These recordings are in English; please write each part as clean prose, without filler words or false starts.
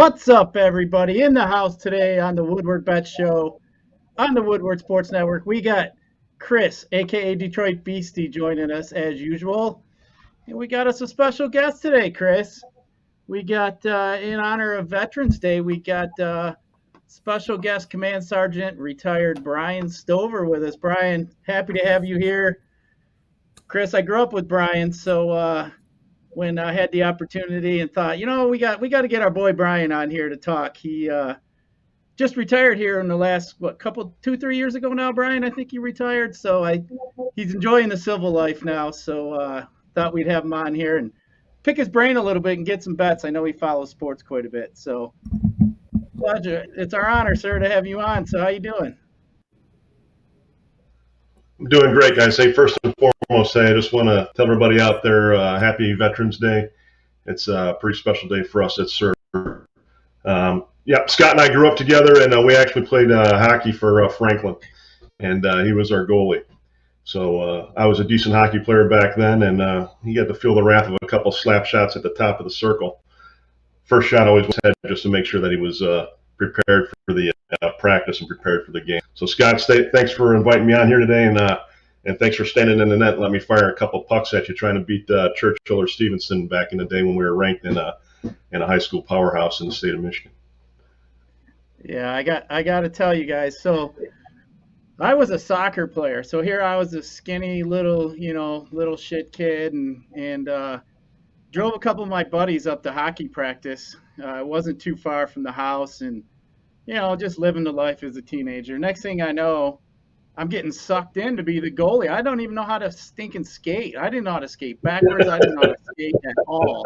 What's up, everybody? In the house today on the Woodward Bet Show on the Woodward Sports Network, we got Chris, aka Detroit Beastie, joining us as usual. And we got us a special guest today, Chris. We got, in honor of Veterans Day, we got special guest Command Sergeant retired Brian Stover with us. Brian, happy to have you here. Chris, I grew up with Brian, so when I had the opportunity and thought, we got to get our boy Brian on here to talk. He just retired here in the last 2-3 years ago now, Brian. I think he retired, so he's enjoying the civil life now. So thought we'd have him on here and pick his brain a little bit and get some bets. I know he follows sports quite a bit, so pleasure. It's our honor, sir, to have you on. So how you doing? I'm doing great, guys. Hey, first and foremost, I just want to tell everybody out there, happy Veterans Day. It's a pretty special day for us at SIR. Scott and I grew up together, and we actually played hockey for Franklin, and he was our goalie. So I was a decent hockey player back then, and he got to feel the wrath of a couple slap shots at the top of the circle. First shot always was head, just to make sure that he was prepared for the practice and prepared for the game. So Scott, thanks for inviting me on here today, and thanks for standing in the net and let me fire a couple pucks at you, trying to beat Churchill or Stevenson back in the day when we were ranked in a high school powerhouse in the state of Michigan. Yeah, I got to tell you guys. So I was a soccer player. So here I was a skinny little shit kid, and drove a couple of my buddies up to hockey practice. It wasn't too far from the house, and just living the life as a teenager. Next thing I know, I'm getting sucked in to be the goalie. I don't even know how to stinking skate. I didn't know how to skate backwards. I didn't know how to skate at all.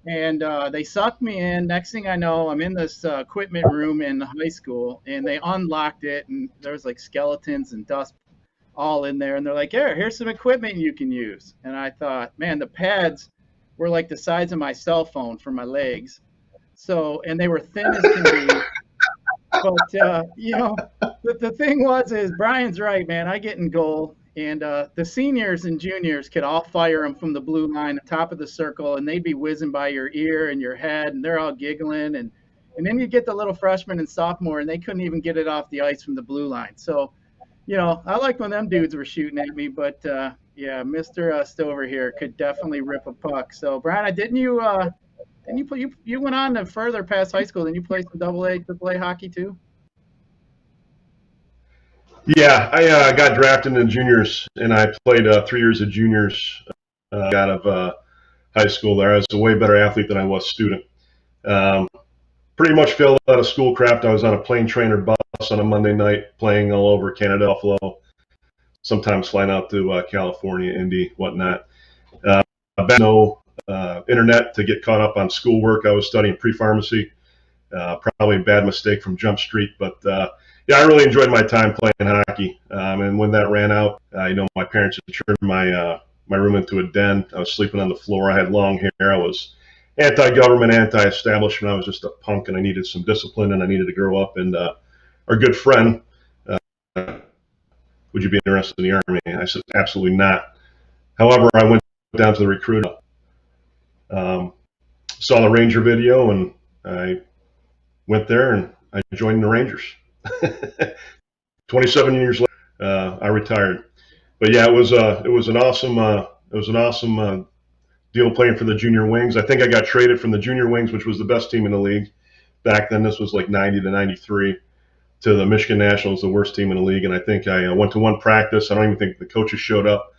And they sucked me in. Next thing I know, I'm in this equipment room in high school, and they unlocked it, and there was like skeletons and dust all in there. And they're like, here's some equipment you can use. And I thought, man, the pads were like the size of my cell phone for my legs. So, and they were thin as can be. But, the thing is Brian's right, man. I get in goal, and the seniors and juniors could all fire them from the blue line, the top of the circle, and they'd be whizzing by your ear and your head, and they're all giggling. And then you get the little freshman and sophomore, and they couldn't even get it off the ice from the blue line. So, I liked when them dudes were shooting at me, but, Mr. Stover here could definitely rip a puck. So, Brian, you went on to further past high school. Then you played some AA, AAA hockey too? Yeah, I got drafted in juniors, and I played 3 years of juniors out of high school there. I was a way better athlete than I was student. Pretty much failed out of schoolcraft. I was on a plane, train, or bus on a Monday night, playing all over Canada, Buffalo, sometimes flying out to California, Indy, whatnot. No internet to get caught up on schoolwork. I was studying pre-pharmacy. Probably a bad mistake from Jump Street, but I really enjoyed my time playing hockey. And when that ran out, my parents had turned my room into a den. I was sleeping on the floor. I had long hair. I was anti-government, anti-establishment. I was just a punk, and I needed some discipline, and I needed to grow up. And our good friend, would you be interested in the Army? I said, absolutely not. However, I went down to the recruit, saw the Ranger video, and I went there, and I joined the Rangers. 27 years later, I retired. But yeah, it was an awesome deal playing for the junior wings. I think I got traded from the junior wings, which was the best team in the league back then. This was like 90 to 93, to the Michigan Nationals, the worst team in the league. And I think I went to one practice. I don't even think the coaches showed up,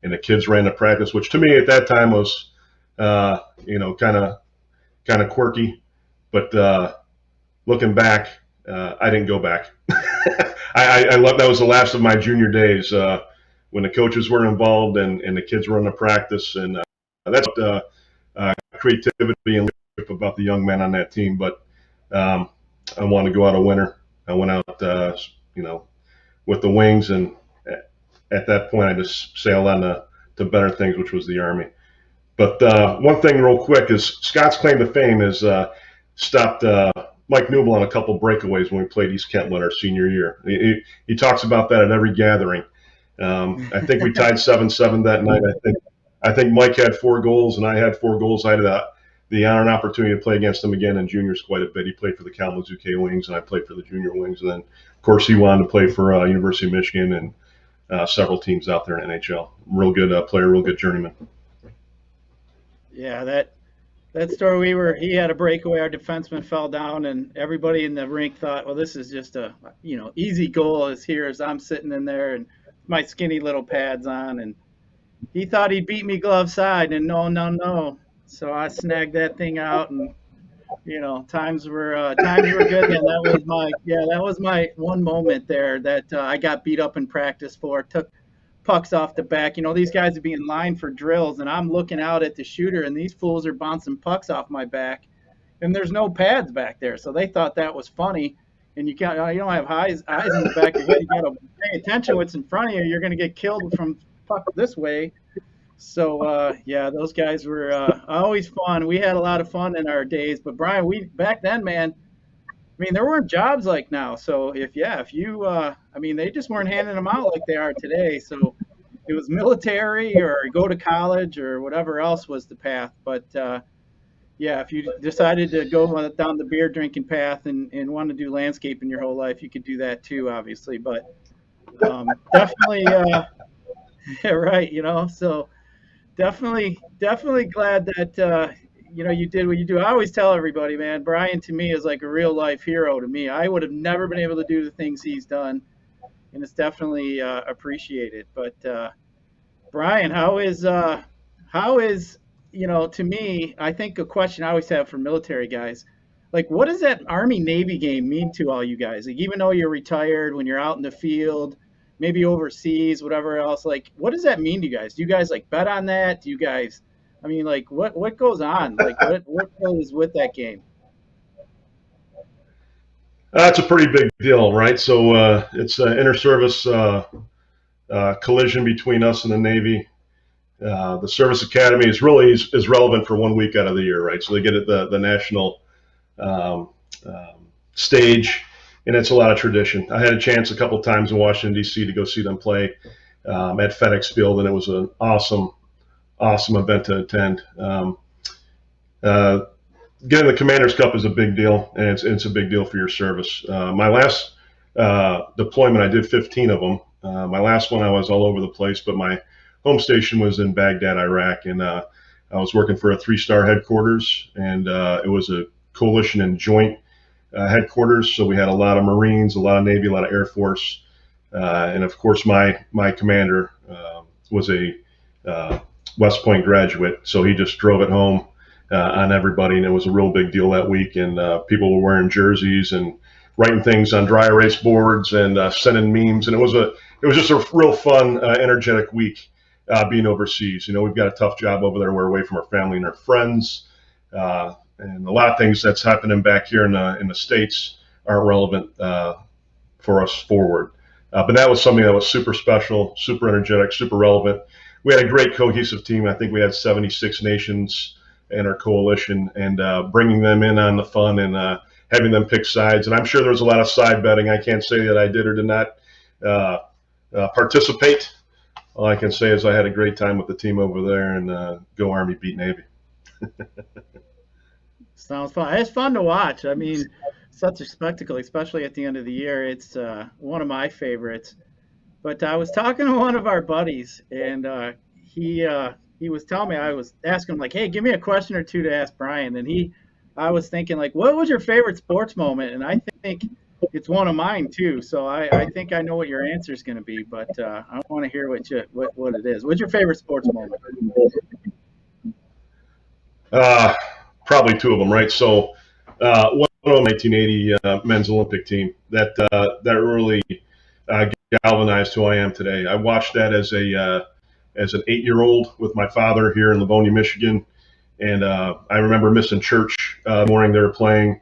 and the kids ran the practice, which to me at that time was kind of quirky. But looking back, I didn't go back. I love, that was the last of my junior days when the coaches were involved and the kids were in the practice, and that's creativity and leadership about the young men on that team. But I wanted to go out a winner. I went out, with the wings, and at that point I just sailed on to better things, which was the Army. But one thing real quick is Scott's claim to fame is stopped Mike Newell on a couple breakaways when we played East Kentwood our senior year. He talks about that at every gathering. I think we tied 7-7 that night. I think Mike had 4 goals and I had 4 goals. I had the honor and opportunity to play against him again in juniors quite a bit. He played for the Kalamazoo Wings, and I played for the junior wings. And then, of course, he wanted to play for University of Michigan and several teams out there in NHL. Real good player, real good journeyman. Yeah, that story, he had a breakaway, our defenseman fell down, and everybody in the rink thought, well, this is just a, easy goal as I'm sitting in there and my skinny little pads on, and he thought he'd beat me glove side, and no. So I snagged that thing out, and times were good. And that was my one moment there that I got beat up in practice for. Took pucks off the back. These guys would be in line for drills, and I'm looking out at the shooter, and these fools are bouncing pucks off my back, and there's no pads back there. So they thought that was funny. And you don't have eyes in the back of your head. You got to pay attention what's in front of you. You're going to get killed from puck this way. So those guys were always fun. We had a lot of fun in our days. But Brian, back then, man, there weren't jobs like now. So if you, they just weren't handing them out like they are today. So it was military or go to college or whatever else was the path. But if you decided to go down the beer drinking path and want to do landscaping your whole life, you could do that too, obviously. But definitely, right. So definitely glad that you did what you do. I always tell everybody, man, Brian to me is like a real life hero to me. I would have never been able to do the things he's done, and it's definitely appreciated. But Brian, how is to me, I think a question I always have for military guys, like, what does that Army-Navy game mean to all you guys? Like, even though you're retired, when you're out in the field, maybe overseas, whatever else, like, what does that mean to you guys? Do you guys, like, bet on that? Do you guys, what goes on? Like, what goes with that game? That's a pretty big deal, right? So it's an inter-service collision between us and the Navy. The Service Academy is relevant for 1 week out of the year, right? So they get at the national stage, and it's a lot of tradition. I had a chance a couple of times in Washington, D.C. to go see them play at FedEx Field, and it was an awesome event to attend. Getting the Commander's Cup is a big deal, and it's a big deal for your service. My last deployment, I did 15 of them. My last one, I was all over the place, but my home station was in Baghdad, Iraq, and I was working for a 3-star headquarters, and it was a coalition and joint headquarters. So we had a lot of Marines, a lot of Navy, a lot of Air Force, and of course my commander was a West Point graduate, so he just drove it home on everybody, and it was a real big deal that week. And people were wearing jerseys and writing things on dry erase boards and sending memes, and it was just a real fun, energetic week. Being overseas, we've got a tough job over there. We're away from our family and our friends, and a lot of things that's happening back here in the States aren't relevant for us forward. But that was something that was super special, super energetic, super relevant. We had a great cohesive team. I think we had 76 nations in our coalition, and bringing them in on the fun and having them pick sides. And I'm sure there was a lot of side betting. I can't say that I did or did not participate. All I can say is I had a great time with the team over there, and go Army, beat Navy. Sounds fun. It's fun to watch. Such a spectacle, especially at the end of the year. It's one of my favorites. But I was talking to one of our buddies, and he was telling me, I was asking him, like, hey, give me a question or two to ask Brian. And I was thinking, like, what was your favorite sports moment? And I think it's one of mine too, so I think I know what your answer is going to be, but I want to hear what it is. What's your favorite sports moment? Probably two of them, right? So one of them, 1980 men's Olympic team that really galvanized who I am today. I watched that as an 8-year-old with my father here in Livonia, Michigan, and I remember missing church the morning they were playing.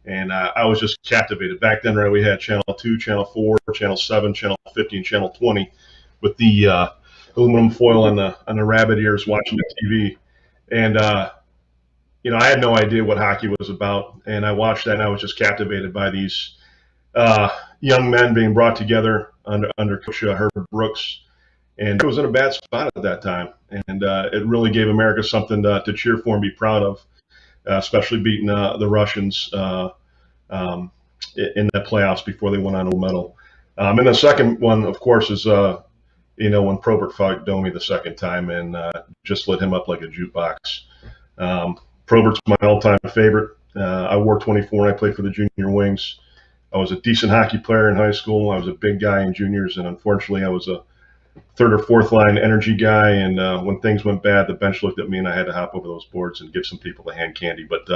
And I was just captivated. Back then, right, we had Channel 2, Channel 4, Channel 7, Channel 50, and Channel 20 with the aluminum foil on the rabbit ears watching the TV. And, I had no idea what hockey was about. And I watched that, and I was just captivated by these young men being brought together under Coach Herbert Brooks. And it was in a bad spot at that time. And it really gave America something to cheer for and be proud of. especially beating the Russians in the playoffs before they went on gold medal. And the second one, of course, is when Probert fought Domi the second time and just lit him up like a jukebox. Probert's my all-time favorite. I wore 24 and I played for the junior wings. I was a decent hockey player in high school. I was a big guy in juniors, and unfortunately, I was a third or fourth line energy guy. And when things went bad, the bench looked at me, and I had to hop over those boards and give some people the hand candy. But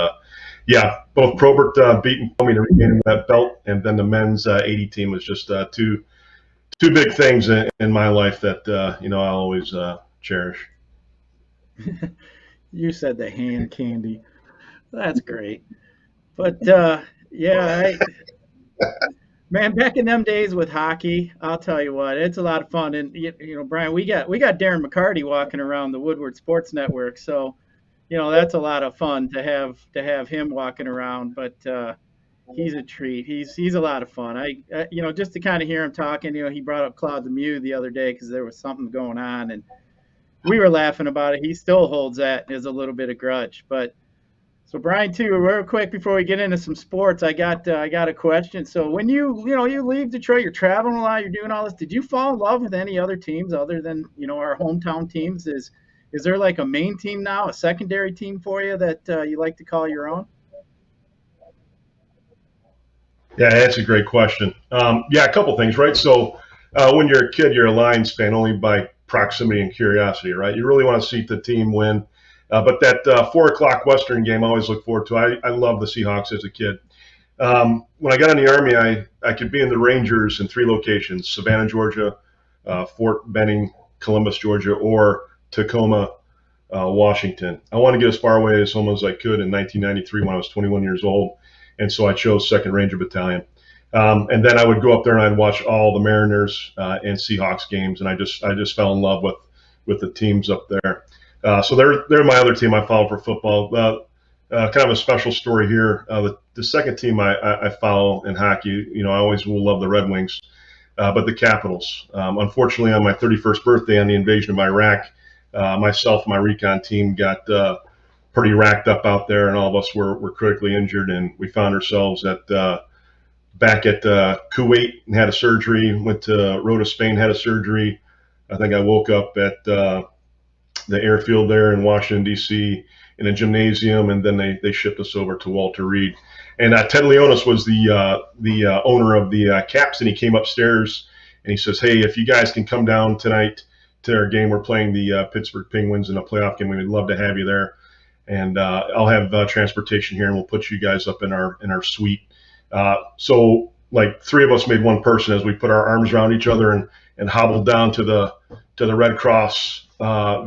yeah, both Probert beating me to regain that belt, and then the men's 80 team was just two big things in my life that I'll always cherish. You said the hand candy. That's great. But yeah, man, back in them days with hockey, I'll tell you what, it's a lot of fun. And Brian, we got Darren McCarty walking around the Woodward Sports Network, so that's a lot of fun to have him walking around. But he's a treat. He's a lot of fun. Just to kind of hear him talking. He brought up Claude Lemieux the other day because there was something going on, and we were laughing about it. He still holds that as a little bit of grudge, but. So Brian, too, real quick before we get into some sports, I got a question. So when you leave Detroit, you're traveling a lot, you're doing all this. Did you fall in love with any other teams other than our hometown teams? Is there like a main team now, a secondary team for you that you like to call your own? Yeah, that's a great question. Yeah, a couple things, right? So when you're a kid, you're a Lions fan only by proximity and curiosity, right? You really want to see the team win. But that 4 o'clock Western game I always look forward to. I love the Seahawks as a kid. When I got in the Army, I could be in the Rangers in 3 locations: Savannah, Georgia, Fort Benning, Columbus, Georgia, or Tacoma, Washington. I wanted to get as far away as home as I could in 1993 when I was 21 years old, and so I chose 2nd Ranger Battalion. And then I would go up there and I'd watch all the Mariners and Seahawks games, and I just fell in love with the teams up there. So they're my other team I follow for football. Kind of a special story here. The second team I follow in hockey, I always will love the Red Wings, but the Capitals. Unfortunately, on my 31st birthday on the invasion of Iraq, myself and my recon team got pretty racked up out there, and all of us were critically injured, and we found ourselves back at Kuwait and had a surgery. Went to Rota, Spain, had a surgery. I think I woke up at the airfield there in Washington, D.C. in a gymnasium, and then they shipped us over to Walter Reed. And Ted Leonis was the owner of the Caps, and he came upstairs and he says, "Hey, if you guys can come down tonight to our game, we're playing the Pittsburgh Penguins in a playoff game. We'd love to have you there, and I'll have transportation here, and we'll put you guys up in our suite." So like 3 of us made one person as we put our arms around each other and hobbled down to the Red Cross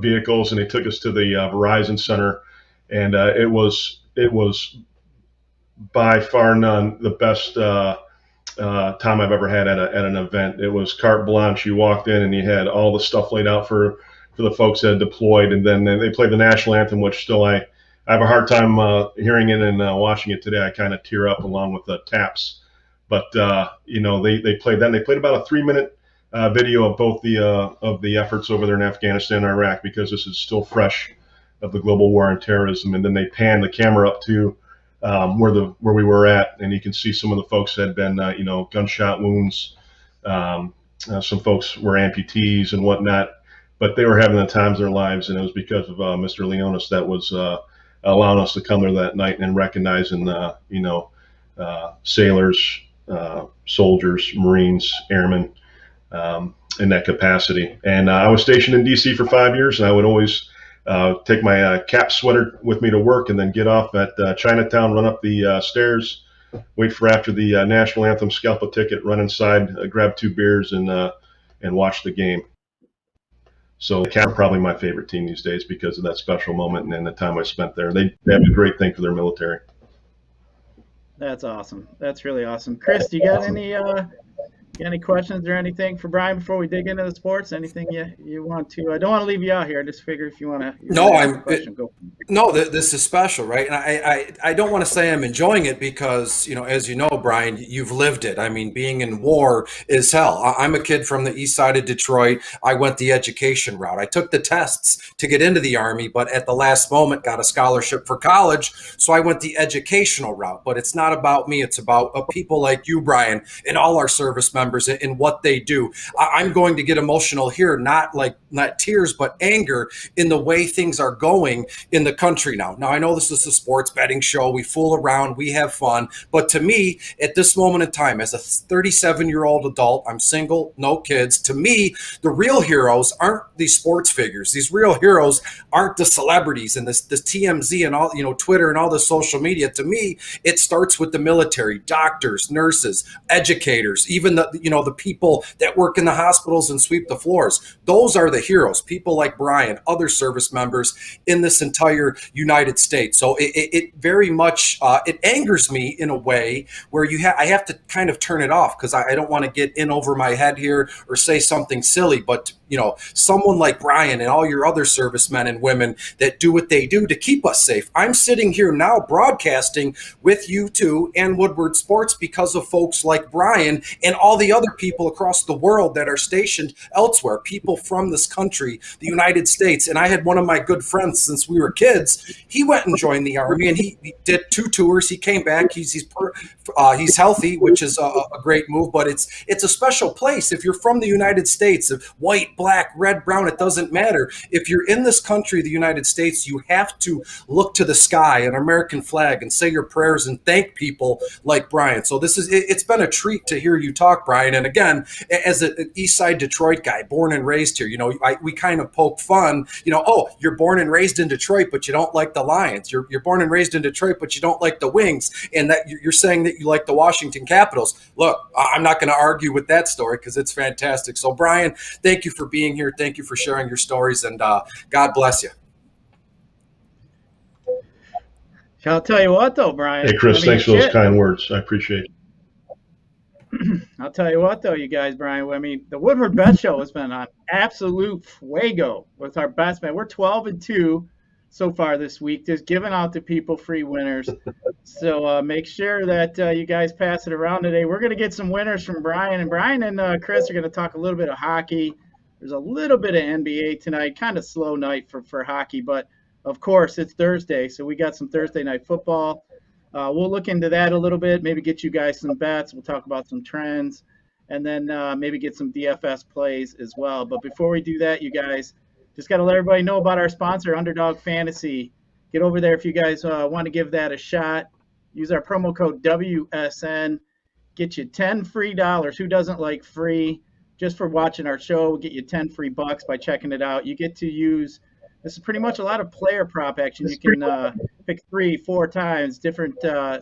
vehicles, and they took us to the Verizon Center, and it was by far none the best time I've ever had at an event. It was carte blanche. You walked in and you had all the stuff laid out for the folks that had deployed, and then they played the national anthem, which still I have a hard time hearing it and watching it today. I kind of tear up along with the taps. But they played that. And they played about a 3-minute video of both the efforts over there in Afghanistan and Iraq, because this is still fresh of the global war on terrorism. And then they panned the camera up to where we were at, and you can see some of the folks had been gunshot wounds. Some folks were amputees and whatnot, but they were having the times of their lives, and it was because of Mr. Leonis that was allowing us to come there that night and recognizing sailors, soldiers, Marines, airmen. In that capacity. And I was stationed in D.C. for 5 years, and I would always take my cap sweater with me to work and then get off at Chinatown, run up the stairs, wait for after the national anthem, scalp a ticket, run inside, grab 2 beers, and watch the game. So the Cap are probably my favorite team these days because of that special moment and the time I spent there. They have a great thing for their military. That's awesome. That's really awesome. Chris, do you got got any questions or anything for Brian before we dig into the sports? Anything you want to? I don't want to leave you out here. I just figure if you want to No, ask a question, go. no, this is special, right? And I don't want to say I'm enjoying it because, as you know, Brian, you've lived it. I mean, being in war is hell. I'm a kid from the east side of Detroit. I went the education route. I took the tests to get into the Army, but at the last moment got a scholarship for college. So I went the educational route. But it's not about me. It's about people like you, Brian, and all our service members and what they do. I'm going to get emotional here, not tears, but anger in the way things are going in the country now. Now, I know this is a sports betting show. We fool around, we have fun. But to me, at this moment in time, as a 37-year-old adult, I'm single, no kids. To me, the real heroes aren't these sports figures. These real heroes aren't the celebrities and this TMZ and all, Twitter and all the social media. To me, it starts with the military, doctors, nurses, educators, even the people that work in the hospitals and sweep the floors. Those are the heroes. People like Brian, other service members in this entire United States. So it very much it angers me in a way where I have to kind of turn it off because I don't want to get in over my head here or say something silly. But someone like Brian and all your other servicemen and women that do what they do to keep us safe. I'm sitting here now broadcasting with you two and Woodward Sports because of folks like Brian and all the other people across the world that are stationed elsewhere, people from this country, the United States. And I had one of my good friends since we were kids. He went and joined the Army and he did 2 tours. He came back. He's healthy, which is a great move, but it's a special place. If you're from the United States, of white, black, red, brown, it doesn't matter. If you're in this country, the United States, you have to look to the sky, an American flag, and say your prayers and thank people like Brian. So it's been a treat to hear you talk, Brian. And again, as an East Side Detroit guy, born and raised here, we kind of poke fun, oh, you're born and raised in Detroit, but you don't like the Lions. You're born and raised in Detroit, but you don't like the Wings. And that you're saying that you like the Washington Capitals. Look, I'm not going to argue with that story because it's fantastic. So Brian, thank you for being here. Thank you for sharing your stories, and God bless you. I'll tell you what, though, Brian. Hey, Chris, thanks for those kind words. I appreciate it. I'll tell you what, though, you guys, Brian. I mean, the Woodward Bet Show has been an absolute fuego with our best bet. We're 12-2 so far this week, just giving out to people free winners. So make sure that you guys pass it around today. We're going to get some winners from Brian. And Brian and Chris are going to talk a little bit of hockey. There's a little bit of NBA tonight. Kind of slow night for hockey, but of course it's Thursday, so we got some Thursday night football. We'll look into that a little bit, maybe get you guys some bets. We'll talk about some trends, and then maybe get some DFS plays as well. But before we do that, you guys, just got to let everybody know about our sponsor, Underdog Fantasy. Get over there if you guys want to give that a shot. Use our promo code WSN. Get you 10 free dollars. Who doesn't like free? Just for watching our show, we'll get you 10 free bucks by checking it out. You get to use, this is pretty much a lot of player prop action. You can pick 3-4 times, different.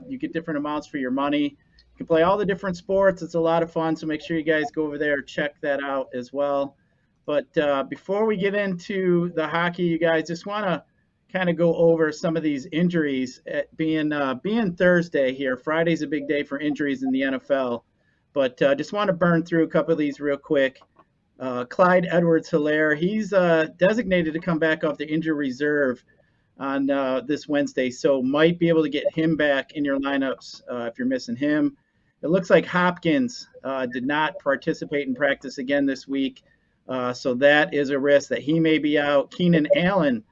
You get different amounts for your money. You can play all the different sports. It's a lot of fun, so make sure you guys go over there, check that out as well. But before we get into the hockey, you guys, just want to kind of go over some of these injuries. Being Thursday here, Friday's a big day for injuries in the NFL. But just want to burn through a couple of these real quick. Clyde Edwards-Helaire, he's designated to come back off the injury reserve on this Wednesday, so might be able to get him back in your lineups if you're missing him. It looks like Hopkins did not participate in practice again this week, so that is a risk that he may be out. Keenan Allen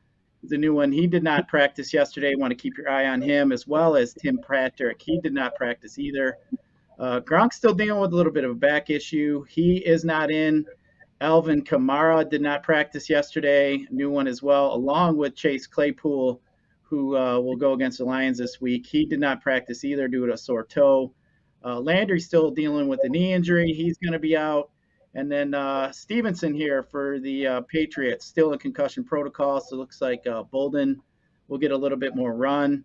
is a new one. He did not practice yesterday. Want to keep your eye on him, as well as Tim Patrick. He did not practice either. Gronk's still dealing with a little bit of a back issue. He is not in. Alvin Kamara did not practice yesterday, new one as well, along with Chase Claypool, who will go against the Lions this week. He did not practice either due to a sore toe. Landry's still dealing with a knee injury. He's going to be out. And then Stevenson here for the Patriots, still in concussion protocol, so it looks like Bolden will get a little bit more run.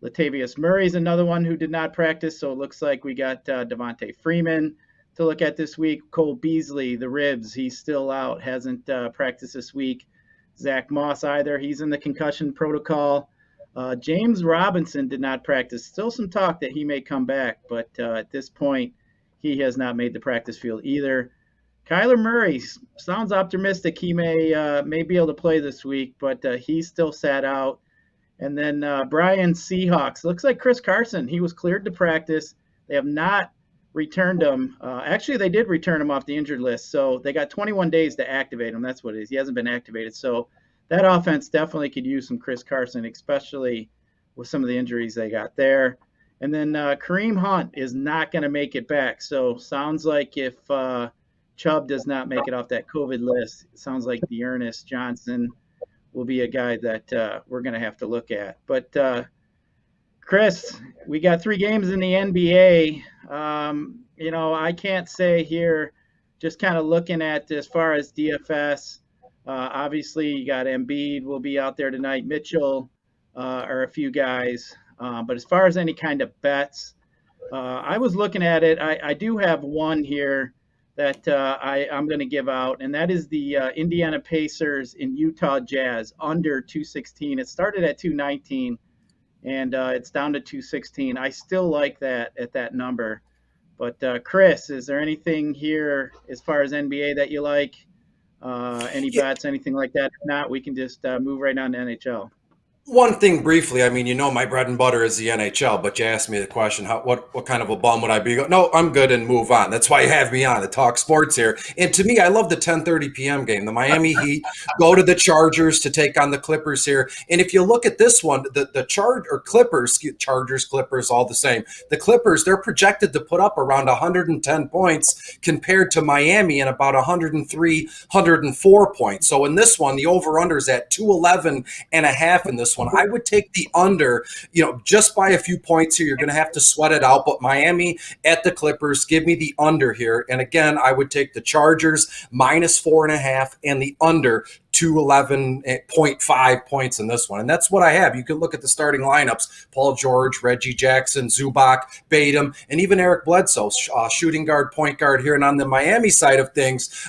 Latavius Murray's another one who did not practice, so it looks like we got Devontae Freeman to look at this week. Cole Beasley, the ribs, he's still out, hasn't practiced this week. Zach Moss either, he's in the concussion protocol. James Robinson did not practice. Still some talk that he may come back, but at this point, he has not made the practice field either. Kyler Murray sounds optimistic. He may be able to play this week, but he's still sat out. And then Brian Seahawks. Looks like Chris Carson. He was cleared to practice. They have not returned him. Actually, they did return him off the injured list. So they got 21 days to activate him. That's what it is. He hasn't been activated. So that offense definitely could use some Chris Carson, especially with some of the injuries they got there. And then Kareem Hunt is not going to make it back. So sounds like if Chubb does not make it off that COVID list, it sounds like Dearness Johnson will be a guy that we're going to have to look at. But Chris, we got 3 games in the NBA. I can't say here, just kind of looking at as far as DFS, obviously you got Embiid will be out there tonight. Mitchell are a few guys. But as far as any kind of bets, I was looking at it. I do have one here that I'm going to give out, and that is the Indiana Pacers in Utah Jazz under 216. It started at 219, and it's down to 216. I still like that at that number. But Chris, is there anything here as far as NBA that you like? Any bets, anything like that? If not, we can just move right on to NHL. One thing briefly, I mean, my bread and butter is the NHL, but you asked me the question, what kind of a bum would I be? No, I'm good, and move on. That's why you have me on to talk sports here. And to me, I love the 10:30 p.m. game. The Miami Heat go to the Chargers to take on the Clippers here. And if you look at this one, the Chargers, Clippers, all the same. The Clippers, they're projected to put up around 110 points compared to Miami and about 103, 104 points. So in this one, the over-under is at 211 and a half in this one. I would take the under, just by a few points here. You're going to have to sweat it out. But Miami at the Clippers, give me the under here. And again, I would take the Chargers -4.5 and the under 211.5 points in this one. And that's what I have. You can look at the starting lineups: Paul George, Reggie Jackson, Zubac, Batum, and even Eric Bledsoe, shooting guard, point guard here. And on the Miami side of things,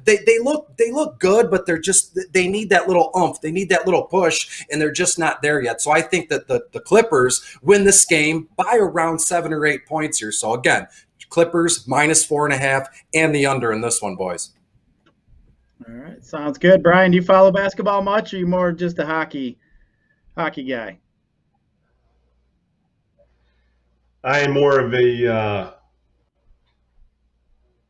they look good, but they need that little oomph. They need that little push, and they're just not there yet. So I think that the Clippers win this game by around 7 or 8 points here. So again, Clippers -4.5 and the under in this one, boys. All right, sounds good. Brian, do you follow basketball much, or are you more just a hockey guy? I am more of a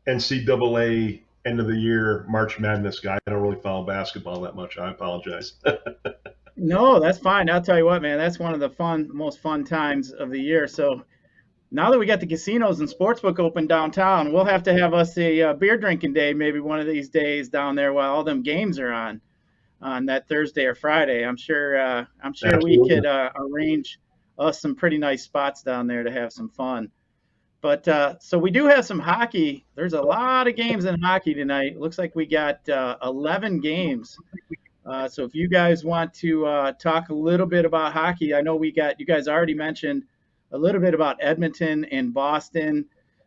NCAA end of the year March Madness guy. I don't really follow basketball that much. I apologize. No, that's fine. I'll tell you what, man, that's one of the most fun times of the year. So now that we got the casinos and sportsbook open downtown, we'll have to have us a beer drinking day maybe one of these days down there while all them games are on that Thursday or Friday. I'm sure we could arrange us some pretty nice spots down there to have some fun. But so we do have some hockey. There's a lot of games in hockey tonight. It looks like we got 11 games. So if you guys want to talk a little bit about hockey, I know you guys already mentioned a little bit about Edmonton and Boston.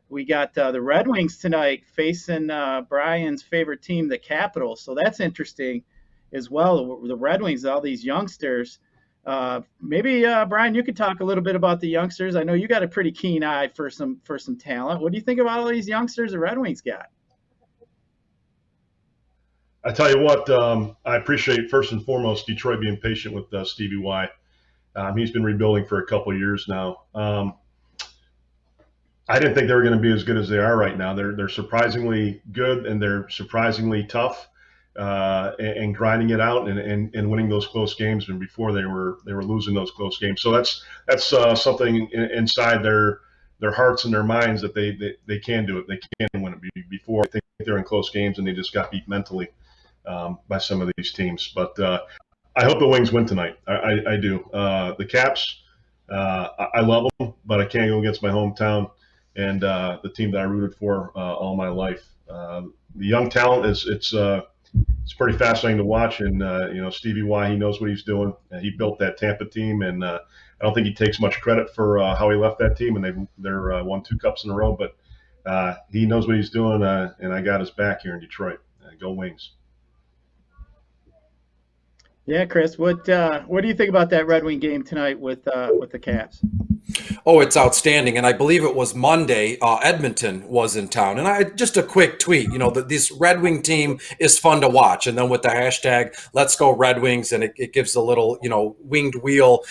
We got the Red Wings tonight facing Brian's favorite team, the Capitals. So that's interesting as well. The Red Wings, all these youngsters. Maybe Brian, you could talk a little bit about the youngsters. I know you got a pretty keen eye for some talent. What do you think about all these youngsters the Red Wings got? I tell you what, I appreciate first and foremost Detroit being patient with Stevie Y. He's been rebuilding for a couple of years now. I didn't think they were going to be as good as they are right now. They're surprisingly good, and they're surprisingly tough, and grinding it out and winning those close games. And before they were losing those close games. So that's something inside their hearts and their minds that they can do it. They can win it. Before, I think they're in close games and they just got beat mentally by some of these teams. But I hope the Wings win tonight. I do. The Caps, I love them, but I can't go against my hometown and the team that I rooted for all my life. The young talent it's pretty fascinating to watch, and Stevie Y, he knows what he's doing. He built that Tampa team, and I don't think he takes much credit for how he left that team, and they're won 2 cups in a row. But he knows what he's doing, and I got his back here in Detroit. Go Wings! Yeah, Chris, what do you think about that Red Wing game tonight with the Caps? Oh, it's outstanding. And I believe it was Monday, Edmonton was in town. And I just a quick tweet, this Red Wing team is fun to watch. And then with the hashtag, let's go Red Wings, and it gives a little, winged wheel,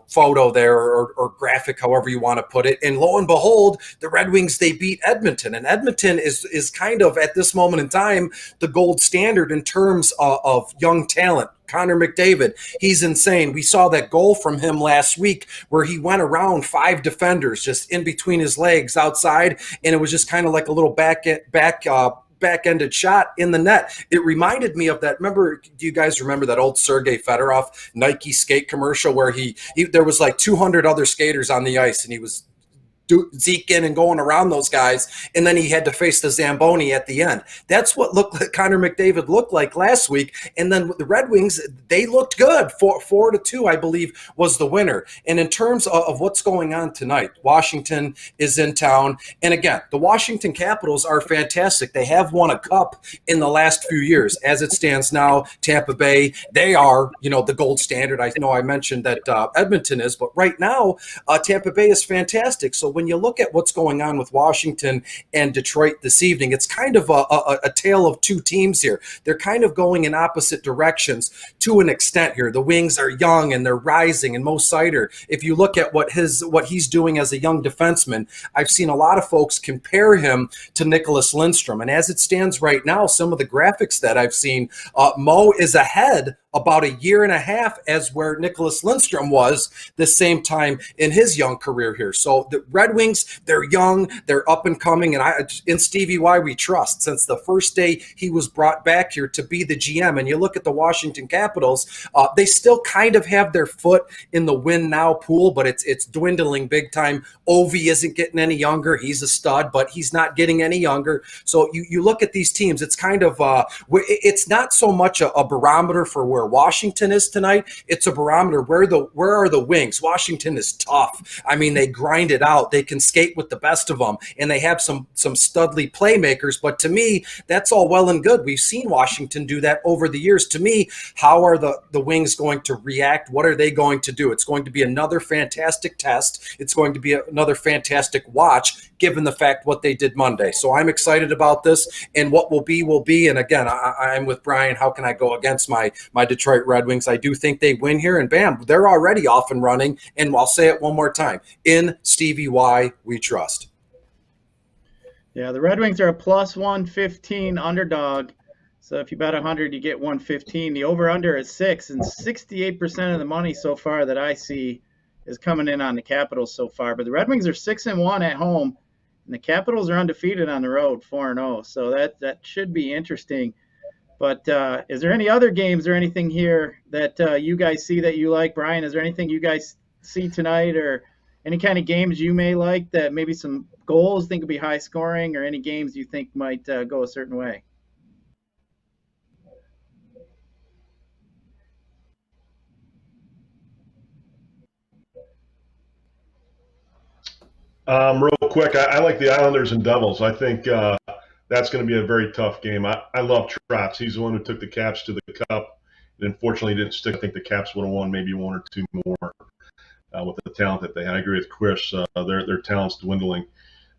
photo there or graphic, however you want to put it. And lo and behold, the Red Wings, they beat Edmonton. And Edmonton is kind of at this moment in time, the gold standard in terms of young talent. Connor McDavid, he's insane. We saw that goal from him last week where he went around 5 defenders just in between his legs outside, and it was just kind of like a little back-ended shot in the net. It reminded me of that. Do you guys remember that old Sergei Fedorov Nike skate commercial where there was like 200 other skaters on the ice, and he was zeking and going around those guys, and then he had to face the Zamboni at the end. That's what Connor McDavid looked like last week. And then the Red Wings, they looked good. 4-2, I believe, was the winner. And in terms of what's going on tonight, Washington is in town. And again, the Washington Capitals are fantastic. They have won a cup in the last few years. As it stands now, Tampa Bay, they are, the gold standard. I know I mentioned that Edmonton is, but right now, Tampa Bay is fantastic. So when you look at what's going on with Washington and Detroit this evening, it's kind of a tale of two teams here. They're kind of going in opposite directions to an extent here. The Wings are young and they're rising. And Mo Seider, if you look at what he's doing as a young defenseman, I've seen a lot of folks compare him to Nicholas Lindstrom. And as it stands right now, some of the graphics that I've seen, Mo is ahead about a year and a half as where Nicholas Lindstrom was the same time in his young career here. So the Red Wings, they're young, they're up and coming, and in Stevie Y we trust since the first day he was brought back here to be the GM. And you look at the Washington Capitals, they still kind of have their foot in the win now pool, but it's dwindling big time. Ovi isn't getting any younger. He's a stud, but he's not getting any younger. So you look at these teams, it's kind of it's not so much a barometer for where Washington is tonight. It's a barometer where are the Wings. Washington is tough. I mean, they grind it out. They can skate with the best of them, and they have some studly playmakers. But to me, that's all well and good. We've seen Washington do that over the years. To me, how are the Wings going to react? What are they going to do? It's going to be another fantastic test. It's going to be another fantastic watch, given the fact what they did Monday. So I'm excited about this, and what will be will be. And again, I'm with Brian. How can I go against my Detroit Red Wings? I do think they win here, and bam, they're already off and running. And I'll say it one more time: in Stevie Y we trust. Yeah, the Red Wings are a plus 115 underdog. So if you bet 100, you get 115. The over/under is 6, and 68% of the money so far that I see is coming in on the Capitals so far. But the Red Wings are 6-1 at home, and the Capitals are undefeated on the road, 4-0. So that should be interesting. But is there any other games or anything here that you guys see that you like? Brian, is there anything you guys see tonight, or any kind of games you may like that maybe some goals think will be high scoring, or any games you think might go a certain way? Real quick, I like the Islanders and Devils. I think that's going to be a very tough game. I love Trotz. He's the one who took the Caps to the Cup. And unfortunately, didn't stick. I think the Caps would have won maybe 1 or 2 more with the talent that they had. I agree with Chris. Their talent's dwindling.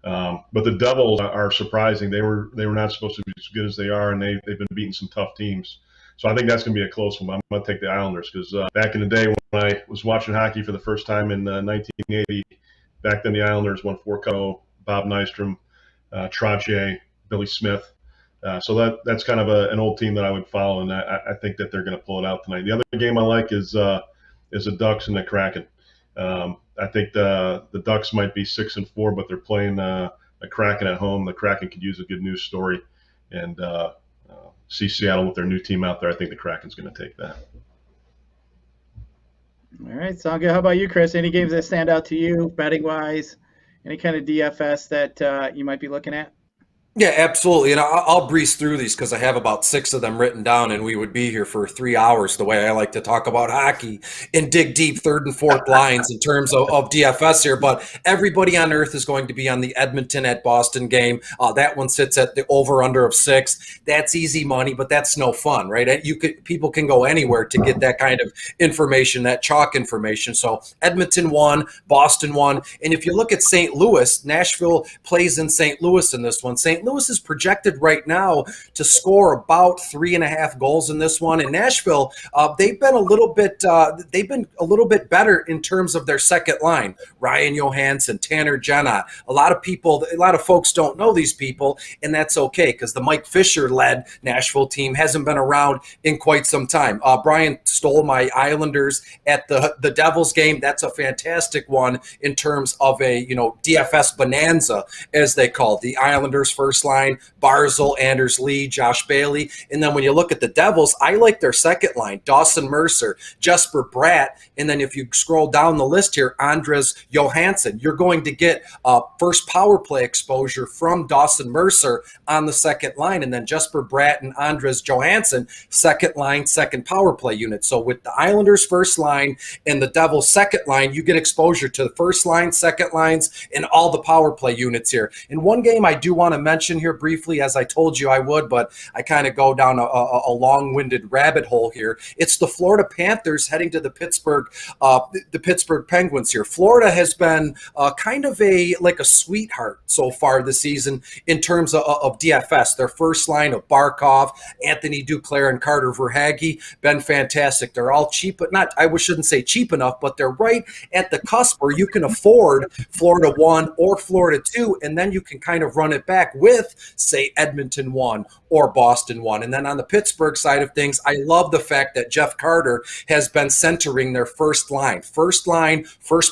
But the Devils are surprising. They were not supposed to be as good as they are, and they've been beating some tough teams. So I think that's going to be a close one. I'm going to take the Islanders because back in the day when I was watching hockey for the first time in 1980, back then the Islanders won 4-0. Bob Nystrom, Trottier, Billy Smith. So that's kind of an old team that I would follow, and I think that they're going to pull it out tonight. The other game I like is the Ducks and the Kraken. I think the Ducks might be 6-4, but they're playing the Kraken at home. The Kraken could use a good news story, and see Seattle with their new team out there. I think the Kraken's going to take that. All right, sound good. How about you, Chris? Any games that stand out to you, betting wise? Any kind of DFS that you might be looking at? Yeah, absolutely. And I'll breeze through these because I have about 6 of them written down, and we would be here for 3 hours the way I like to talk about hockey and dig deep third and fourth lines in terms of DFS here. But everybody on earth is going to be on the Edmonton at Boston game. That one sits at the over under of 6. That's easy money, but that's no fun, right? People can go anywhere to get that kind of information, that chalk information. So Edmonton won, Boston won. And if you look at St. Louis, Nashville plays in St. Louis in this one. St. Louis is projected right now to score about 3.5 goals in this one. In Nashville, they've been a little bit better in terms of their second line. Ryan Johansson, Tanner Janot. A lot of folks don't know these people, and that's okay because the Mike Fisher-led Nashville team hasn't been around in quite some time. Brian stole my Islanders at the Devils game. That's a fantastic one in terms of a DFS bonanza, as they call it. The Islanders first line, Barzal, Anders Lee, Josh Bailey. And then when you look at the Devils, I like their second line, Dawson Mercer, Jesper Bratt. And then if you scroll down the list here, Andres Johansson, you're going to get first power play exposure from Dawson Mercer on the second line. And then Jesper Bratt and Andres Johansson, second line, second power play unit. So with the Islanders first line and the Devils second line, you get exposure to the first line, second lines, and all the power play units here. And one game I do want to mention here briefly, as I told you I would, but I kind of go down a long-winded rabbit hole here. It's the Florida Panthers heading to the Pittsburgh Penguins here. Florida has been kind of like a sweetheart so far this season in terms of DFS. Their first line of Barkov, Anthony Duclair, and Carter Verhaeghe been fantastic. They're all cheap, but I shouldn't say cheap enough, but they're right at the cusp where you can afford Florida 1 or Florida 2, and then you can kind of run it back with, say, Edmonton 1 or Boston 1. And then on the Pittsburgh side of things, I love the fact that Jeff Carter has been centering their first line, first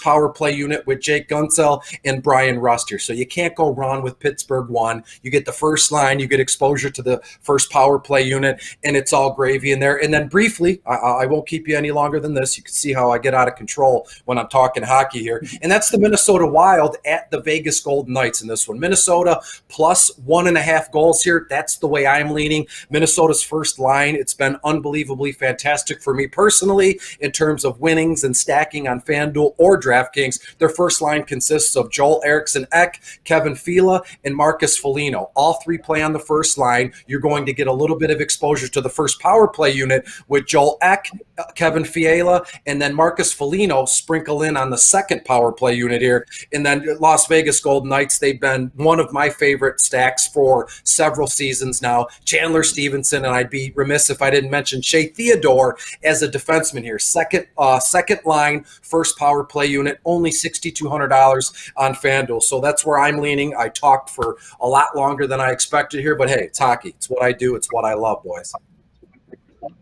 power play unit with Jake Gunsell and Brian Rust here. So you can't go wrong with Pittsburgh 1. You get the first line, you get exposure to the first power play unit, and it's all gravy in there. And then briefly, I won't keep you any longer than this. You can see how I get out of control when I'm talking hockey here. And that's the Minnesota Wild at the Vegas Golden Knights in this one. Minnesota plus 1.5 goals here. That's the way I'm leaning. Minnesota's first line, it's been unbelievably fantastic for me personally in terms of winnings and stacking on FanDuel or DraftKings. Their first line consists of Joel Eriksson Ek, Kevin Fila, and Marcus Foligno. All three play on the first line. You're going to get a little bit of exposure to the first power play unit with Joel Ek, Kevin Fiala, and then Marcus Foligno sprinkle in on the second power play unit here. And then Las Vegas Golden Knights, they've been one of my favorite stacks for several seasons now. Chandler Stevenson, and I'd be remiss if I didn't mention Shea Theodore as a defenseman here. Second line, first power play unit, only $6,200 on FanDuel. So that's where I'm leaning. I talked for a lot longer than I expected here, but hey, it's hockey. It's what I do. It's what I love, boys.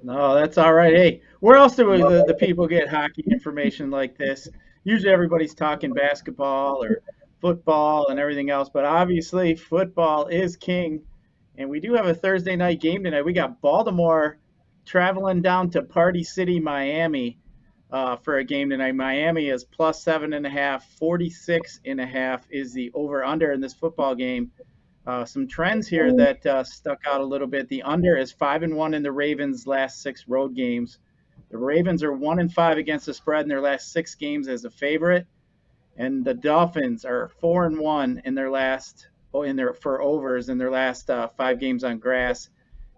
No, that's all right. Hey, where else do the people get hockey information like this? Usually everybody's talking basketball or football and everything else, but obviously football is king. And we do have a Thursday night game tonight. We got Baltimore traveling down to Party City, Miami, for a game tonight. Miami is plus 7.5, 46.5 is the over/under in this football game. Some trends here that stuck out a little bit. The under is 5-1 in the Ravens' last 6 road games. The Ravens are 1-5 against the spread in their last 6 games as a favorite, and the Dolphins are 4-1 in their last for overs in their last 5 games on grass,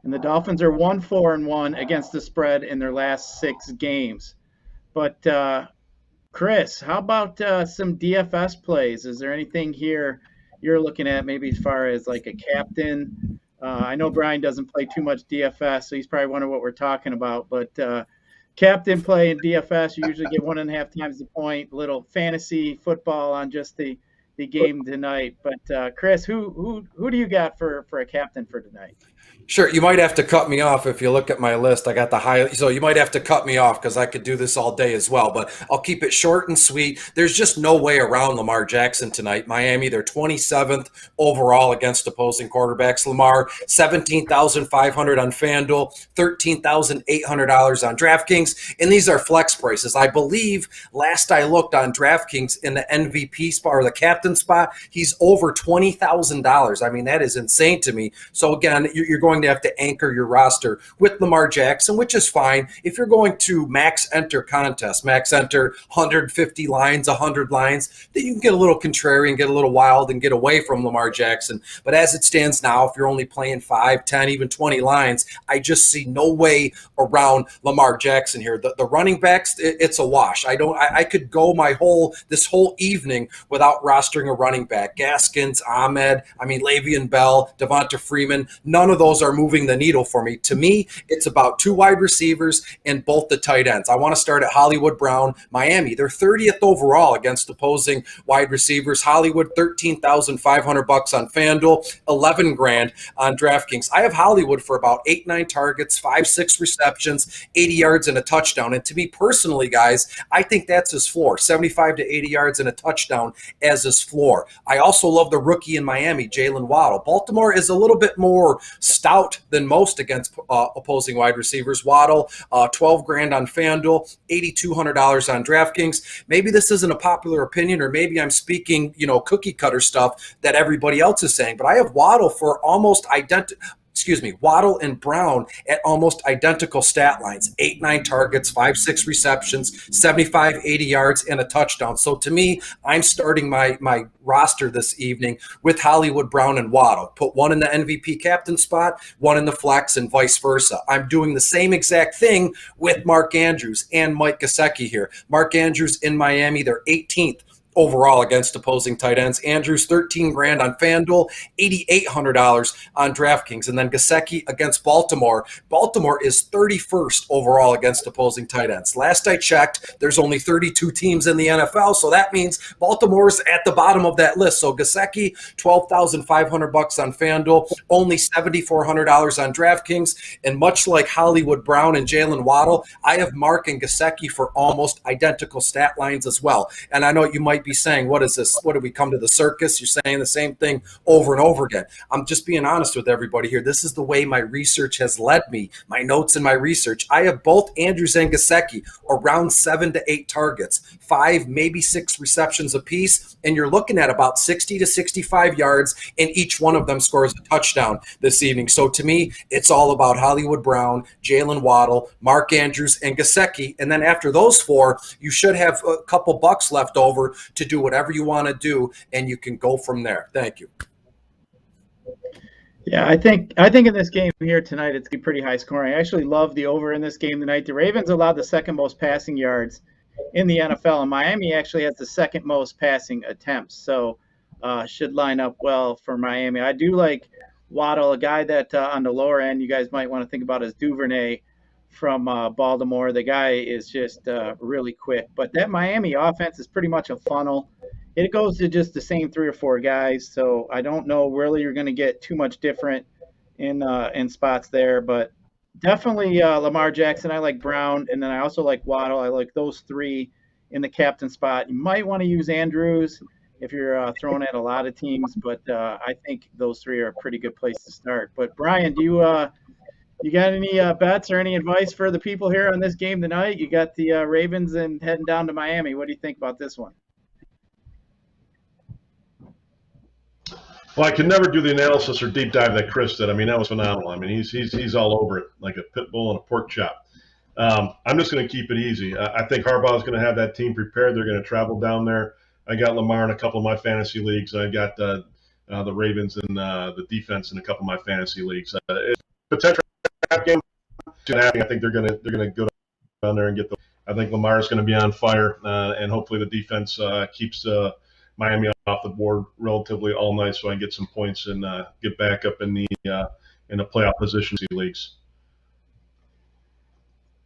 and the Dolphins are 1-4-1 against the spread in their last 6 games. But Chris, how about some DFS plays? Is there anything here you're looking at, maybe as far as like a captain? I know Brian doesn't play too much DFS, so he's probably wondering what we're talking about. But captain play in DFS, you usually get 1.5 times the point. Little fantasy football on just the game tonight. But Chris, who do you got for a captain for tonight? Sure, you might have to cut me off if you look at my list. I got the high, so you might have to cut me off because I could do this all day as well. But I'll keep it short and sweet. There's just no way around Lamar Jackson tonight. Miami, they're 27th overall against opposing quarterbacks. Lamar, 17,500 on FanDuel, $13,800 on DraftKings, and these are flex prices. I believe last I looked on DraftKings in the MVP spot or the captain spot, he's over $20,000. I mean, that is insane to me. So again, you're going to have to anchor your roster with Lamar Jackson, which is fine. If you're going to max enter contest, max enter 150 lines, 100 lines, then you can get a little contrarian, get a little wild, and get away from Lamar Jackson. But as it stands now, if you're only playing 5, 10, even 20 lines, I just see no way around Lamar Jackson here. The running backs, it's a wash. I could go this whole evening without rostering a running back. Gaskins, Ahmed, Le'Veon Bell, Devonta Freeman, none of those are moving the needle for me. To me, it's about 2 wide receivers and both the tight ends. I want to start at Hollywood Brown, Miami. They're 30th overall against opposing wide receivers. Hollywood, $13,500 on FanDuel, 11 grand on DraftKings. I have Hollywood for about 8, 9 targets, 5, 6 receptions, 80 yards and a touchdown. And to me personally, guys, I think that's his floor, 75 to 80 yards and a touchdown as his floor. I also love the rookie in Miami, Jalen Waddle. Baltimore is a little bit more stout than most against opposing wide receivers. Waddle, 12 grand on FanDuel, $8,200 on DraftKings. Maybe this isn't a popular opinion, or maybe I'm speaking, cookie cutter stuff that everybody else is saying, but I have Waddle for almost Waddle and Brown at almost identical stat lines, 8, 9 targets, 5, 6 receptions, 75, 80 yards, and a touchdown. So to me, I'm starting my roster this evening with Hollywood Brown and Waddle. Put one in the MVP captain spot, one in the flex, and vice versa. I'm doing the same exact thing with Mark Andrews and Mike Gesicki here. Mark Andrews in Miami, they're 18th overall against opposing tight ends. Andrews, 13 grand on FanDuel, $8,800 on DraftKings. And then Gesicki against Baltimore. Baltimore is 31st overall against opposing tight ends. Last I checked, there's only 32 teams in the NFL, so that means Baltimore's at the bottom of that list. So Gesicki, $12,500 on FanDuel, only $7,400 on DraftKings. And much like Hollywood Brown and Jalen Waddle, I have Mark and Gesicki for almost identical stat lines as well. And I know you might be saying, what is this? What did we come to the circus? You're saying the same thing over and over again. I'm just being honest with everybody here. This is the way my research has led me, my notes and my research. I have both Andrews and Gesicki around 7 to 8 targets, 5, maybe 6 receptions apiece, and you're looking at about 60 to 65 yards, and each one of them scores a touchdown this evening. So to me, it's all about Hollywood Brown, Jalen Waddle, Mark Andrews, and Gesicki. And then after those 4, you should have a couple bucks left over to do whatever you want to do, and you can go from there. Thank you. Yeah, I think in this game here tonight, it's going to be pretty high scoring. I actually love the over in this game tonight. The Ravens allowed the second most passing yards in the NFL, and Miami actually has the second most passing attempts. So should line up well for Miami. I do like Waddle, a guy that on the lower end you guys might want to think about is Duvernay from Baltimore. The guy is just really quick. But that Miami offense is pretty much a funnel. It goes to just the same 3 or 4 guys. So I don't know really you're going to get too much different in spots there. But definitely Lamar Jackson. I like Brown. And then I also like Waddle. I like those 3 in the captain spot. You might want to use Andrews if you're throwing at a lot of teams. But I think those 3 are a pretty good place to start. But Brian, do you got any bets or any advice for the people here on this game tonight? You got the Ravens and heading down to Miami. What do you think about this one? Well, I can never do the analysis or deep dive that Chris did. That was phenomenal. He's all over it like a pit bull and a pork chop. I'm just going to keep it easy. I think Harbaugh is going to have that team prepared. They're going to travel down there. I got Lamar in a couple of my fantasy leagues. I got the Ravens and the defense in a couple of my fantasy leagues. It's potential game. I think they're going to go down there and get the. I think Lamar is going to be on fire, and hopefully the defense keeps Miami off the board relatively all night, so I can get some points and get back up in the playoff positions leagues.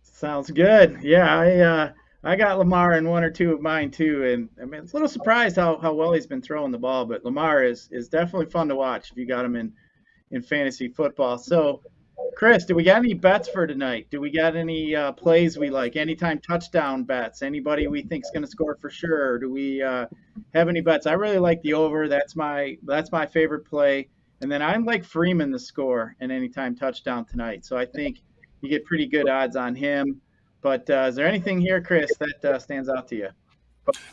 Sounds good. Yeah, I got Lamar in 1 or 2 of mine too, and it's a little surprised how well he's been throwing the ball. But Lamar is definitely fun to watch if you got him in in fantasy football. So, Chris, do we got any bets for tonight? Do we got any plays we like? Anytime touchdown bets? Anybody we think is going to score for sure? Do we have any bets? I really like the over. That's my favorite play. And then I like Freeman to score an anytime touchdown tonight. So I think you get pretty good odds on him. But is there anything here, Chris, that stands out to you?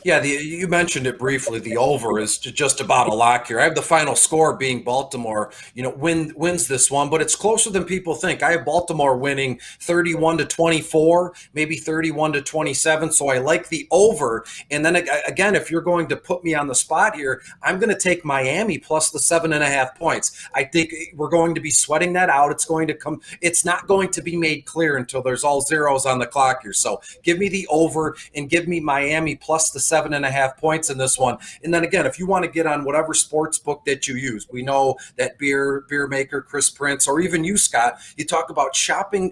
Yeah, you mentioned it briefly. The over is just about a lock here. I have the final score being Baltimore, wins this one, but it's closer than people think. I have Baltimore winning 31-24, maybe 31-27. So I like the over. And then again, if you're going to put me on the spot here, I'm going to take Miami plus the 7.5 points. I think we're going to be sweating that out. It's going to come. It's not going to be made clear until there's all zeros on the clock here. So give me the over and give me Miami plus the 7.5 points in this one. And then again, if you want to get on whatever sports book that you use, we know that beer maker Chris Prince, or even you, Scott, you talk about shopping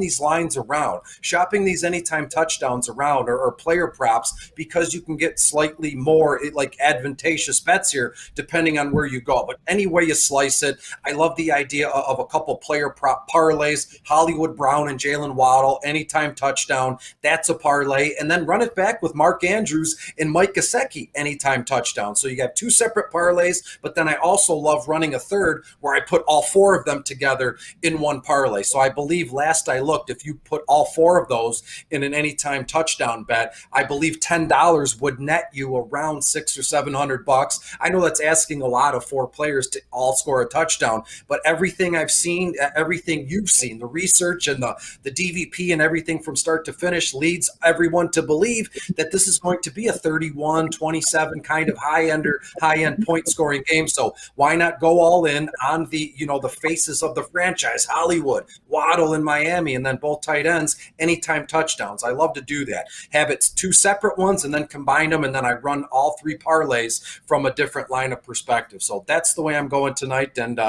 these lines around, shopping these anytime touchdowns around, or player props, because you can get slightly more like advantageous bets here depending on where you go. But any way you slice it, I love the idea of a couple player prop parlays, Hollywood Brown and Jalen Waddle, anytime touchdown. That's a parlay. And then run it back with Mark Andrews and Mike Gesicki anytime touchdown. So you have two separate parlays, but then I also love running a third where I put all four of them together in one parlay. So I believe last I looked, if you put all four of those in an anytime touchdown bet, I believe $10 would net you around $600 or $700. I know that's asking a lot of four players to all score a touchdown, but everything I've seen, everything you've seen, the research and the DVP and everything from start to finish leads everyone to believe that this is going to be a 31-27 kind of high-end point scoring game. So why not go all in on the faces of the franchise, Hollywood, Waddle in Miami, and then both tight ends, anytime touchdowns. I love to do that. Have it two separate ones and then combine them, and then I run all three parlays from a different lineup perspective. So that's the way I'm going tonight, and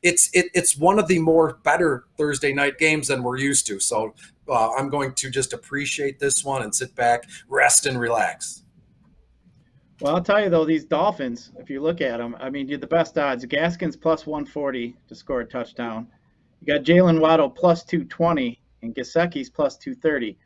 it's one of the more better Thursday night games than we're used to. So I'm going to just appreciate this one and sit back, rest, and relax. Well, I'll tell you, though, these Dolphins, if you look at them, I mean, you're the best odds. Gaskins plus 140 to score a touchdown. You got Jalen Waddle plus 220 and Gesicki's plus 230.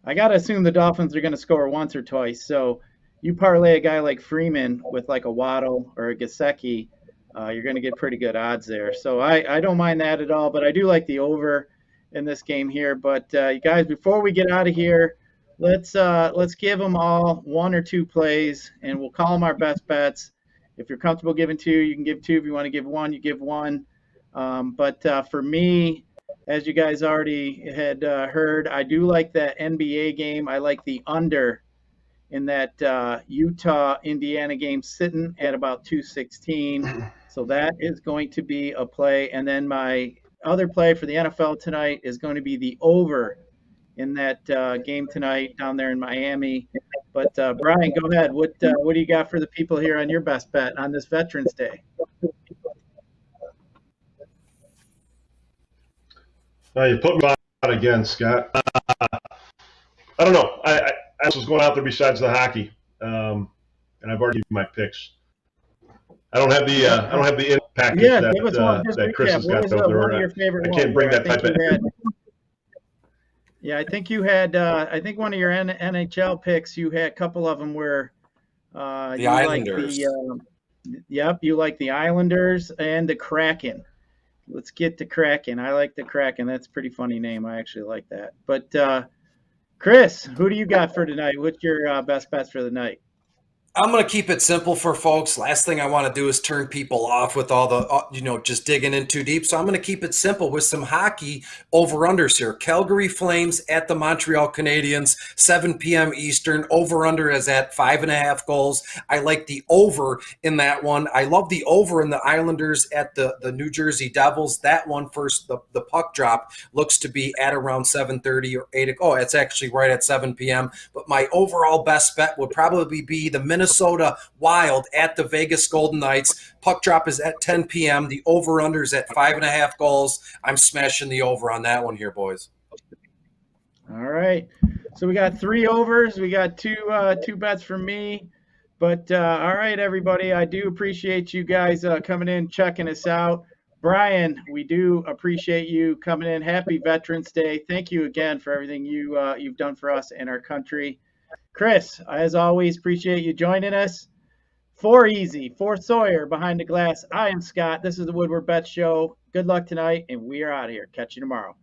I got to assume the Dolphins are going to score once or twice. So you parlay a guy like Freeman with like a Waddle or a Gesicki, you're going to get pretty good odds there. So I don't mind that at all, but I do like the over in this game here. But you guys, before we get out of here, let's give them all one or two plays, and we'll call them our best bets. If you're comfortable giving two, you can give two. If you want to give one, you give one. But for me, as you guys already had heard, I do like that NBA game. I like the under in that Utah-Indiana game sitting at about 216. So that is going to be a play. And then my other play for the NFL tonight is going to be the over in that game tonight down there in Miami. But Brian, go ahead. What do you got for the people here on your best bet on this Veterans Day? You put me on again, Scott. I don't know. I was going out there besides the hockey, and I've already given my picks. I don't have the package that Chris has got over there. I can't bring that type of. Yeah, I think you had. I think one of your NHL picks. You had a couple of them where the Islanders. You like the Islanders and the Kraken. Let's get to Kraken. I like the Kraken. That's a pretty funny name. I actually like that. But Chris, who do you got for tonight? What's your best bets for the night? I'm going to keep it simple for folks. Last thing I want to do is turn people off with all the, just digging in too deep. So I'm going to keep it simple with some hockey over-unders here. Calgary Flames at the Montreal Canadiens, 7 p.m. Eastern. Over-under is at 5.5 goals. I like the over in that one. I love the over in the Islanders at the New Jersey Devils. That one first, the puck drop looks to be at around 7:30 or 8. Oh, it's actually right at 7 p.m. But my overall best bet would probably be the Minnesota Wild at the Vegas Golden Knights. Puck drop is at 10 p.m. The over-under is at 5.5 goals. I'm smashing the over on that one here, boys. All right. So we got 3 overs. We got two bets from me. But all right, everybody, I do appreciate you guys coming in, checking us out. Brian, we do appreciate you coming in. Happy Veterans Day. Thank you again for everything you've done for us and our country. Chris, as always, appreciate you joining us. For Easy, for Sawyer behind the glass, I am Scott. This is the Woodward Bet Show. Good luck tonight, and we are out of here. Catch you tomorrow.